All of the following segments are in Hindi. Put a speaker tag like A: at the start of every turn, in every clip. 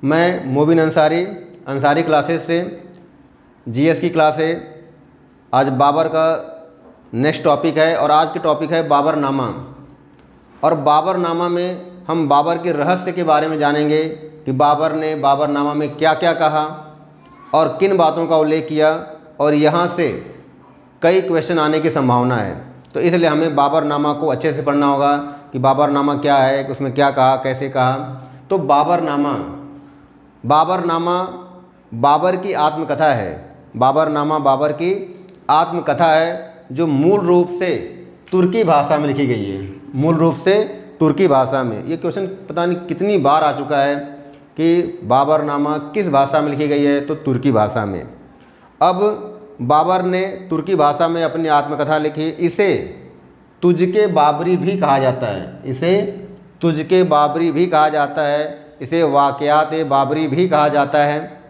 A: मैं मोबिन अंसारी, अंसारी क्लासेस से, जीएस की क्लास है। आज बाबर का नेक्स्ट टॉपिक है और आज की टॉपिक है बाबरनामा। और बाबरनामा में हम बाबर के रहस्य के बारे में जानेंगे कि बाबर ने बाबरनामा में क्या क्या कहा और किन बातों का उल्लेख किया, और यहाँ से कई क्वेश्चन आने की संभावना है। तो इसलिए हमें बाबरनामा को अच्छे से पढ़ना होगा कि बाबरनामा क्या है, उसमें क्या कहा, कैसे कहा। तो बाबरनामा बाबर की आत्मकथा है। बाबरनामा बाबर की आत्मकथा है जो मूल रूप से तुर्की भाषा में लिखी गई है। मूल रूप से तुर्की भाषा में। ये क्वेश्चन पता नहीं कितनी बार आ चुका है कि बाबरनामा किस भाषा में लिखी गई है, तो तुर्की भाषा में। अब बाबर ने तुर्की भाषा में अपनी आत्मकथा लिखी। इसे तुझके बाबरी भी कहा जाता है। इसे तुझके बाबरी भी कहा जाता है। इसे वाक़यात बाबरी भी कहा जाता है।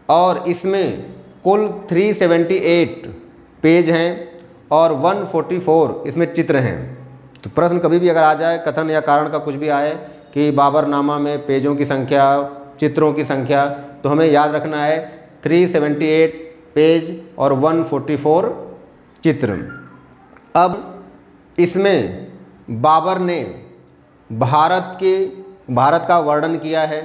A: और इसमें कुल 378 पेज हैं और 144 इसमें चित्र हैं। तो प्रश्न कभी भी अगर आ जाए, कथन या कारण का कुछ भी आए कि बाबरनामा में पेजों की संख्या, चित्रों की संख्या, तो हमें याद रखना है 378 पेज और 144 चित्र। अब इसमें बाबर ने भारत का वर्णन किया है,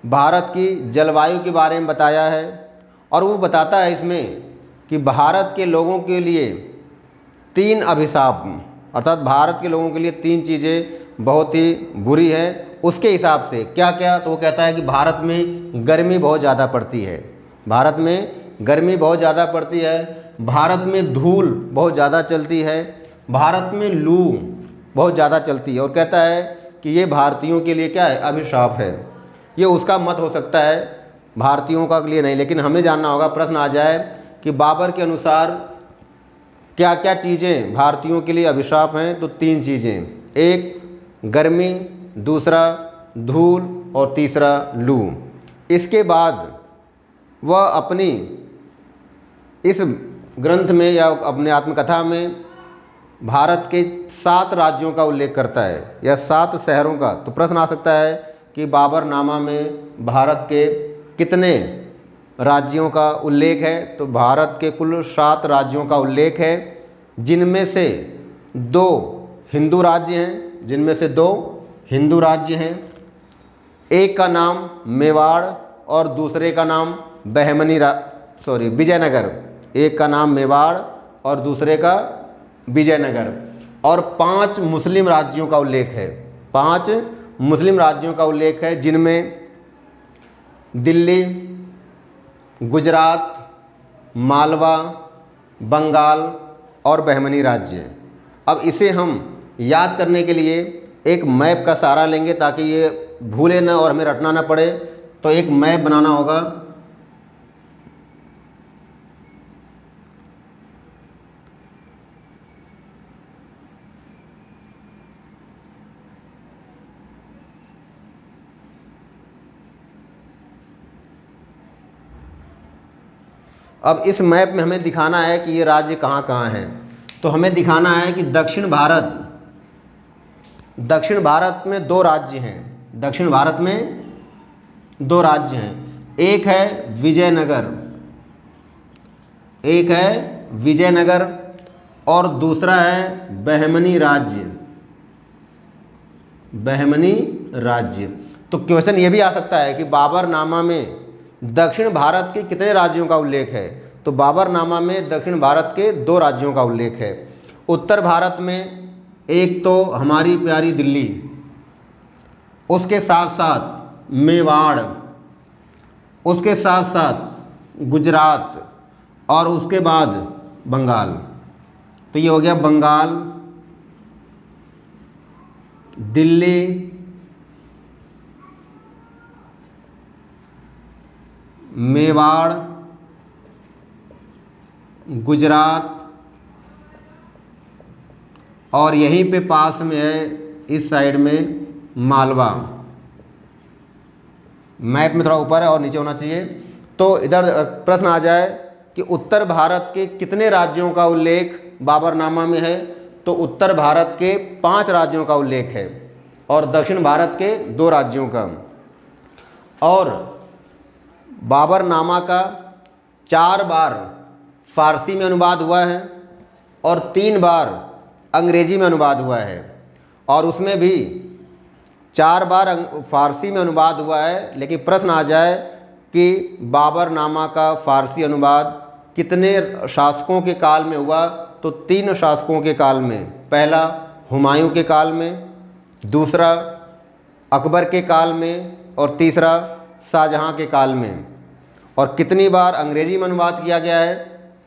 A: भारत की जलवायु के बारे में बताया है, और वो बताता है इसमें कि भारत के लोगों के लिए 3 अभिशाप, अर्थात भारत के लोगों के लिए 3 चीज़ें बहुत ही बुरी हैं। उसके हिसाब से क्या क्या, तो वो कहता है कि भारत में गर्मी बहुत ज़्यादा पड़ती है। भारत में गर्मी बहुत ज़्यादा पड़ती है। भारत में धूल बहुत ज़्यादा चलती है। भारत में लू बहुत ज़्यादा चलती है। और कहता है कि ये भारतीयों के लिए क्या है, अभिशाप है। ये उसका मत हो सकता है, भारतीयों का लिए नहीं, लेकिन हमें जानना होगा, प्रश्न आ जाए कि बाबर के अनुसार क्या क्या चीज़ें भारतीयों के लिए अभिशाप हैं। तो 3 चीज़ें, एक गर्मी, दूसरा धूल और तीसरा लू। इसके बाद वह अपनी इस ग्रंथ में या अपने आत्मकथा में भारत के 7 राज्यों का उल्लेख करता है या 7 शहरों का। तो प्रश्न आ सकता है कि बाबरनामा में भारत के कितने राज्यों का उल्लेख है। तो भारत के कुल 7 राज्यों का उल्लेख है, जिनमें से 2 हिंदू राज्य हैं। एक का नाम मेवाड़ और दूसरे का नाम विजयनगर। एक का नाम मेवाड़ और दूसरे का विजयनगर। और 5 मुस्लिम राज्यों का उल्लेख है। 5 मुस्लिम राज्यों का उल्लेख है, जिनमें दिल्ली, गुजरात, मालवा, बंगाल और बहमनी राज्य। अब इसे हम याद करने के लिए एक मैप का सहारा लेंगे ताकि ये भूले ना और हमें रटना ना पड़े। तो एक मैप बनाना होगा। अब इस मैप में हमें दिखाना है कि ये राज्य कहाँ कहाँ हैं। तो हमें दिखाना है कि दक्षिण भारत में 2 राज्य हैं। दक्षिण भारत में 2 राज्य हैं। एक है विजयनगर और दूसरा है बहमनी राज्य। तो क्वेश्चन ये भी आ सकता है कि बाबरनामा में दक्षिण भारत के कितने राज्यों का उल्लेख है। तो बाबरनामा में दक्षिण भारत के 2 राज्यों का उल्लेख है। उत्तर भारत में एक तो हमारी प्यारी दिल्ली, उसके साथ साथ मेवाड़, उसके साथ साथ गुजरात और उसके बाद बंगाल। तो ये हो गया बंगाल, दिल्ली, मेवाड़, गुजरात और यहीं पे पास में है इस साइड में मालवा। मैप में थोड़ा ऊपर है और नीचे होना चाहिए। तो इधर प्रश्न आ जाए कि उत्तर भारत के कितने राज्यों का उल्लेख बाबरनामा में है। तो उत्तर भारत के 5 राज्यों का उल्लेख है। और दक्षिण भारत के 2 राज्यों का। और बाबरनामा का 4 बार फारसी में अनुवाद हुआ है और 3 बार अंग्रेजी में अनुवाद हुआ है। और उसमें भी 4 बार फारसी में अनुवाद हुआ है, लेकिन प्रश्न आ जाए कि बाबरनामा का फारसी अनुवाद कितने शासकों के काल में हुआ, तो 3 शासकों के काल में। पहला हुमायूं के काल में, दूसरा अकबर के काल में और तीसरा शाहजहां के काल में। और कितनी बार अंग्रेजी में अनुवाद किया गया है?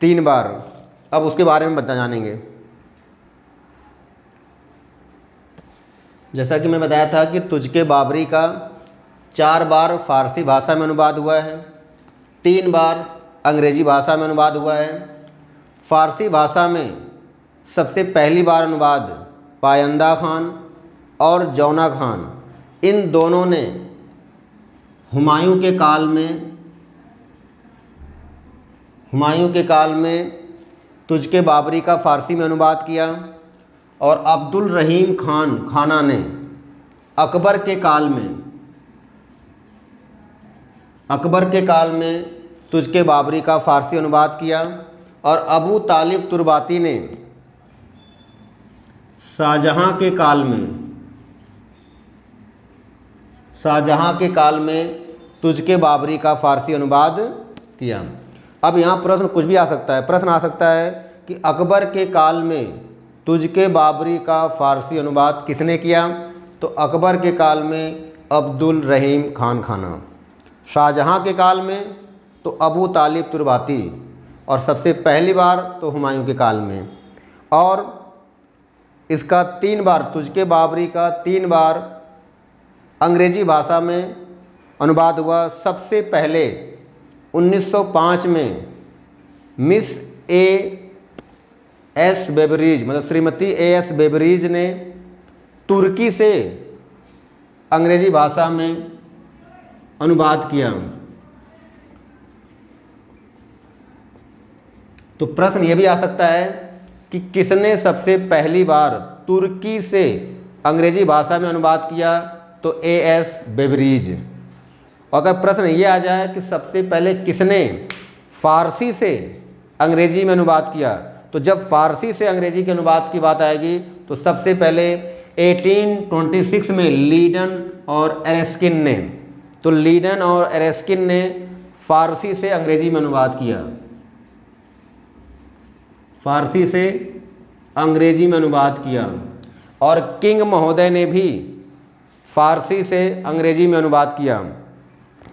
A: 3 बार। अब उसके बारे में जानेंगे। जैसा कि मैं बताया था कि तुझके बाबरी का 4 बार फारसी भाषा में अनुवाद हुआ है, 3 बार अंग्रेजी भाषा में अनुवाद हुआ है। फारसी भाषा में सबसे पहली बार अनुवाद पायंदा खान और जौना खान, इन दोनों ने हुमायूं के काल में तुझके बाबरी का फारसी में अनुवाद किया। और अब्दुल रहीम खाना ने अकबर के काल में तुझके बाबरी का फारसी अनुवाद किया। और अबू तालिब तुर्बाती ने शाहजहां के काल में तुझके बाबरी का फारसी अनुवाद किया। अब यहाँ प्रश्न कुछ भी आ सकता है। प्रश्न आ सकता है कि अकबर के काल में तुझके बाबरी का फारसी अनुवाद किसने किया? तो अकबर के काल में अब्दुल रहीम खाना, शाहजहां के काल में तो अबू तालिब तुर्बाती, और सबसे पहली बार तो हुमायूं के काल में। और इसका 3 बार, तुझके बाबरी का 3 बार अंग्रेजी भाषा में अनुवाद हुआ। सबसे पहले 1905 में मिस A.S. बेबरीज, मतलब श्रीमती A.S. बेबरीज ने तुर्की से अंग्रेजी भाषा में अनुवाद किया। तो प्रश्न ये भी आ सकता है कि किसने सबसे पहली बार तुर्की से अंग्रेजी भाषा में अनुवाद किया? तो A.S. बेबरीज। अगर प्रश्न ये आ जाए कि सबसे पहले किसने फारसी से अंग्रेजी में अनुवाद किया, तो जब फारसी से अंग्रेजी के अनुवाद की बात आएगी तो सबसे पहले 1826 में लीडन और एरेस्किन ने, तो लीडन और एरेस्किन ने फारसी से अंग्रेजी में अनुवाद किया। फारसी से अंग्रेजी में अनुवाद किया। और किंग महोदय ने भी फारसी से अंग्रेजी में अनुवाद किया।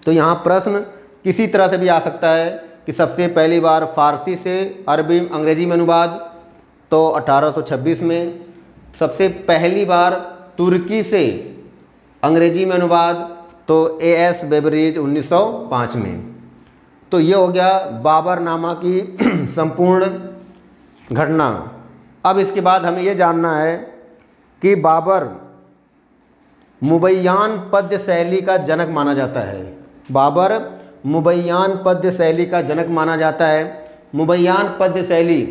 A: तो यहाँ प्रश्न किसी तरह से भी आ सकता है कि सबसे पहली बार फारसी से अंग्रेजी में अनुवाद तो 1826 में, सबसे पहली बार तुर्की से अंग्रेजी में अनुवाद तो A.S. बेबरीज 1905 में। तो ये हो गया बाबरनामा की संपूर्ण घटना। अब इसके बाद हमें ये जानना है कि बाबर मुबैयान पद्य शैली का जनक माना जाता है। बाबर मुबैयान पद्य शैली का जनक माना जाता है। मुबैयान पद्य शैली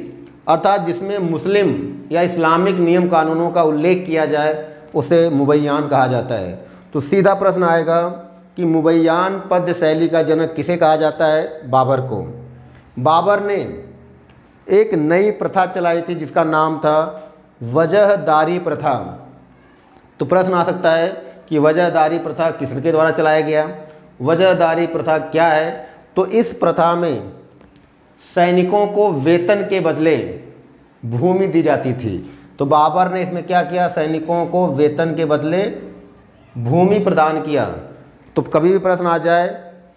A: अर्थात जिसमें मुस्लिम या इस्लामिक नियम कानूनों का उल्लेख किया जाए उसे मुबैयान कहा जाता है। तो सीधा प्रश्न आएगा कि मुबैयान पद्य शैली का जनक किसे कहा जाता है? बाबर को। बाबर ने एक नई प्रथा चलाई थी जिसका नाम था वजहदारी प्रथा। तो प्रश्न आ सकता है कि वजहदारी प्रथा किसके द्वारा चलाया गया? वजहदारी प्रथा क्या है? तो इस प्रथा में सैनिकों को वेतन के बदले भूमि दी जाती थी। तो बाबर ने इसमें क्या किया? सैनिकों को वेतन के बदले भूमि प्रदान किया। तो कभी भी प्रश्न आ जाए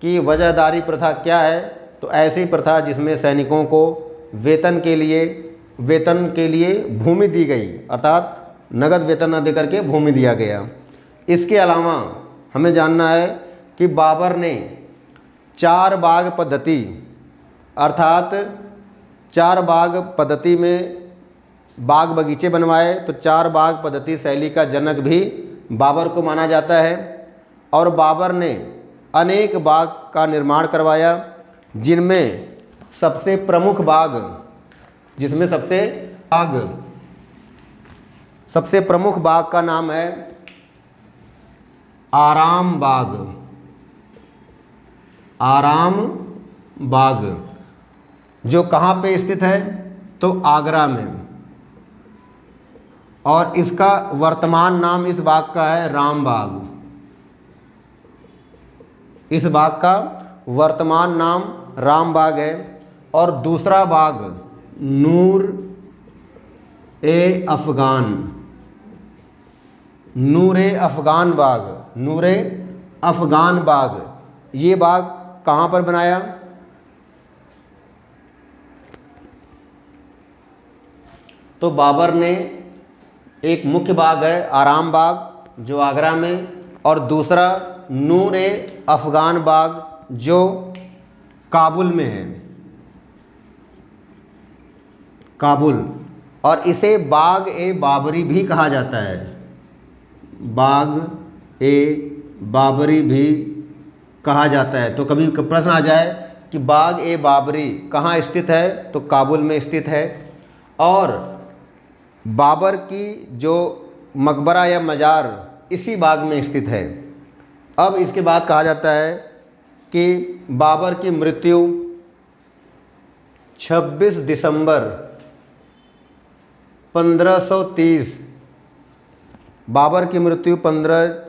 A: कि वजहदारी प्रथा क्या है, तो ऐसी प्रथा जिसमें सैनिकों को वेतन के लिए भूमि दी गई, अर्थात नगद वेतन न देकर के भूमि दिया गया। इसके अलावा हमें जानना है कि बाबर ने 4 बाग पद्धति, अर्थात 4 बाग पद्धति में बाग बगीचे बनवाए। तो 4 बाग पद्धति शैली का जनक भी बाबर को माना जाता है। और बाबर ने अनेक बाग का निर्माण करवाया, जिनमें सबसे प्रमुख बाग का नाम है आराम बाग। आराम बाग जो कहाँ पे स्थित है? तो आगरा में। और इसका वर्तमान नाम इस बाग का है राम बाग। इस बाग का वर्तमान नाम राम बाग है। और दूसरा बाग नूर ए अफ़गान। नूर ए अफ़गान बाग। नूर ए अफ़गान बाग, ये बाग कहाँ पर बनाया? तो बाबर ने एक मुख्य बाग है आराम बाग जो आगरा में, और दूसरा नूर ए अफ़गान बाग जो काबुल में है, काबुल। और इसे बाग ए बाबरी भी कहा जाता है। बाग ए बाबरी भी कहा जाता है। तो कभी प्रश्न आ जाए कि बाग ए बाबरी कहाँ स्थित है? तो काबुल में स्थित है। और बाबर की जो मकबरा या मज़ार इसी बाग में स्थित है। अब इसके बाद कहा जाता है कि बाबर की मृत्यु 26 दिसंबर 1530, बाबर की मृत्यु 26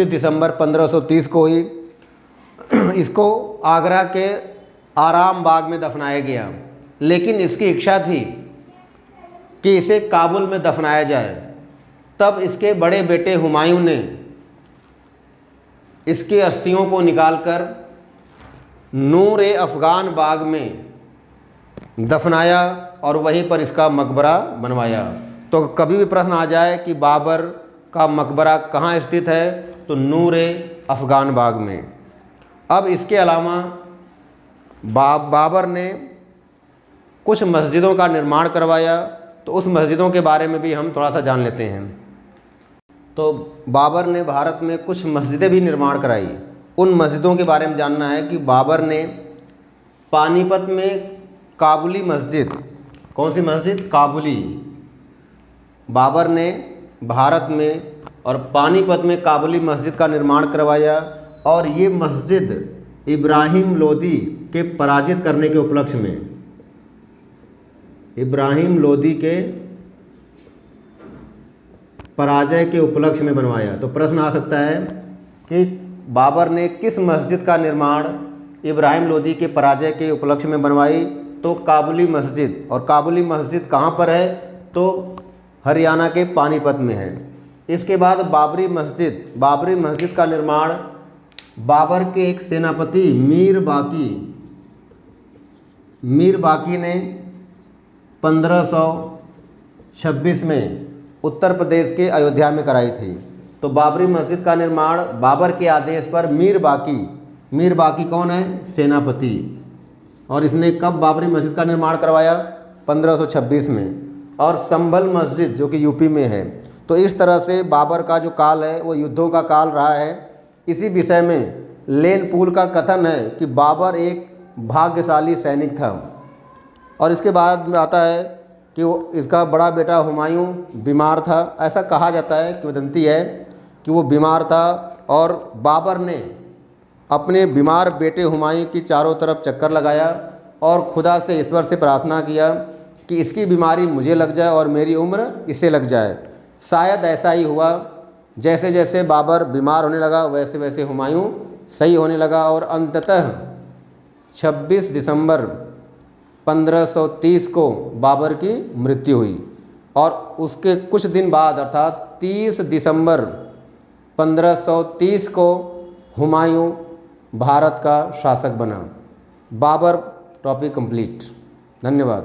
A: दिसंबर 1530 को हुई। इसको आगरा के आराम बाग में दफनाया गया, लेकिन इसकी इच्छा थी कि इसे काबुल में दफनाया जाए। तब इसके बड़े बेटे हुमायूं ने इसकी अस्थियों को निकालकर नूर ए अफ़गान बाग में दफनाया और वहीं पर इसका मकबरा बनवाया। तो कभी भी प्रश्न आ जाए कि बाबर का मकबरा कहाँ स्थित है, तो नूर ए अफ़गान बाग में। अब इसके अलावा बाबर ने कुछ मस्जिदों का निर्माण करवाया, तो उस मस्जिदों के बारे में भी हम थोड़ा सा जान लेते हैं। तो बाबर ने भारत में कुछ मस्जिदें भी निर्माण कराई। उन मस्जिदों के बारे में जानना है कि बाबर ने पानीपत में काबुली मस्जिद, कौन सी मस्जिद? काबुली। बाबर ने भारत में और पानीपत में काबुली मस्जिद का निर्माण करवाया, और ये मस्जिद इब्राहिम लोदी के पराजित करने के उपलक्ष्य में, इब्राहिम लोदी के पराजय के उपलक्ष्य में बनवाया। तो प्रश्न आ सकता है कि बाबर ने किस मस्जिद का निर्माण इब्राहिम लोदी के पराजय के उपलक्ष्य में बनवाई? तो काबुली मस्जिद। और काबुली मस्जिद कहाँ पर है? तो हरियाणा के पानीपत में है। इसके बाद बाबरी मस्जिद का निर्माण बाबर के एक सेनापति मीर बाकी ने 1526 में उत्तर प्रदेश के अयोध्या में कराई थी। तो बाबरी मस्जिद का निर्माण बाबर के आदेश पर मीर बाकी कौन है? सेनापति। और इसने कब बाबरी मस्जिद का निर्माण करवाया? 1526 में। और संभल मस्जिद जो कि यूपी में है। तो इस तरह से बाबर का जो काल है वो युद्धों का काल रहा है। इसी विषय में लेन पूल का कथन है कि बाबर एक भाग्यशाली सैनिक था। और इसके बाद में आता है कि वो इसका बड़ा बेटा हुमायूं बीमार था। ऐसा कहा जाता है, किंवदंती है कि वो बीमार था, और बाबर ने अपने बीमार बेटे हुमायूं की चारों तरफ चक्कर लगाया और खुदा से, ईश्वर से प्रार्थना किया कि इसकी बीमारी मुझे लग जाए और मेरी उम्र इसे लग जाए। शायद ऐसा ही हुआ। जैसे जैसे बाबर बीमार होने लगा वैसे वैसे हुमायूं सही होने लगा, और अंततः 26 दिसंबर 1530 को बाबर की मृत्यु हुई। और उसके कुछ दिन बाद अर्थात 30 दिसंबर 1530 को हुमायूं भारत का शासक बना। Babur topic complete. धन्यवाद।